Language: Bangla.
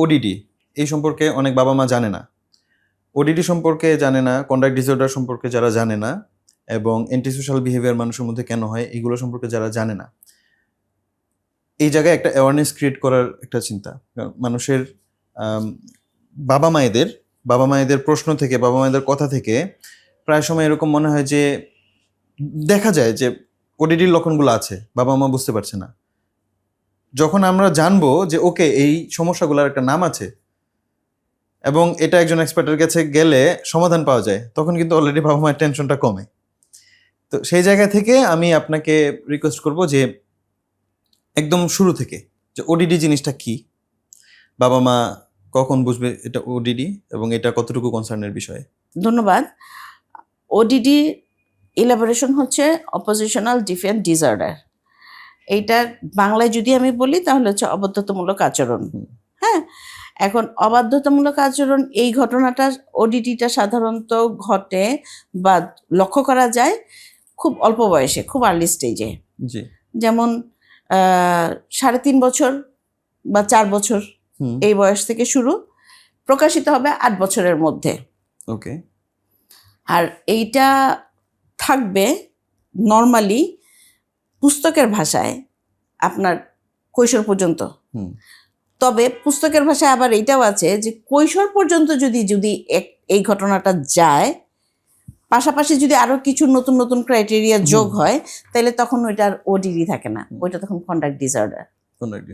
ওডিডি এই সম্পর্কে অনেক বাবা মা জানে না। ওডিডি সম্পর্কে জানে না, কন্ডাক্ট ডিসঅর্ডার সম্পর্কে যারা জানে না, এবং অ্যান্টিসোশ্যাল বিহেভিয়ার মানুষের মধ্যে কেন হয় এগুলো সম্পর্কে যারা জানে না, এই জায়গায় একটা অ্যাওয়ারনেস ক্রিয়েট করার একটা চিন্তা। মানুষের বাবা মায়েদের প্রশ্ন থেকে, বাবা মায়েদের কথা থেকে প্রায় সময় এরকম মনে হয় যে, দেখা যায় যে ওডিডির লক্ষণগুলো আছে, বাবা মা বুঝতে পারছে না। যখন আমরা জানবো যে ওকে এই সমস্যাগুলোর একটা নাম আছে এবং এটা একজন এক্সপার্টের কাছে গেলে সমাধান পাওয়া যায়, তখন কিন্তু অলরেডি বাবা মায়ের টেনশনটা কমে। তো সেই জায়গা থেকে আমি আপনাকে রিকোয়েস্ট করব যে একদম শুরু থেকে যে ওডিডি জিনিসটা কি, বাবা মা কখন বুঝবে এটা ওডিডি এবং এটা কতটুকু কনসার্নের বিষয়। ধন্যবাদ। ওডিডি ইলাবোরেশন হচ্ছে অপোজিশনাল ডিফেন্স ডিসঅর্ডার। এইটা বাংলায় যদি আমি বলি তাহলে হচ্ছে অবাধ্যতামূলক আচরণ। হ্যাঁ, এখন অবাধ্যতামূলক আচরণ এই ঘটনাটা, ওডিডিটা সাধারণত ঘটে বা লক্ষ্য করা যায় খুব অল্প বয়সে, খুব আর্লি স্টেজে। জি, যেমন 3.5 বছর বা 4 বছর এই বয়স থেকে শুরু, প্রকাশিত হবে 8 বছরের মধ্যে। ওকে। আর এইটা থাকবে নর্মালি পুস্তকের ভাষায় আপনার কৈশোর পর্যন্ত। তবে পুস্তকের ভাষায় আবার এইটাও আছে যে কৈশোর পর্যন্ত যদি এই ঘটনাটা যায়, পাশাপাশি যদি আরো কিছু নতুন নতুন ক্রাইটেরিয়া যোগ হয়, তাহলে তখন ওইটার ওডিডি থাকে না, ওইটা তখন কন্ডাক্ট ডিসঅর্ডার।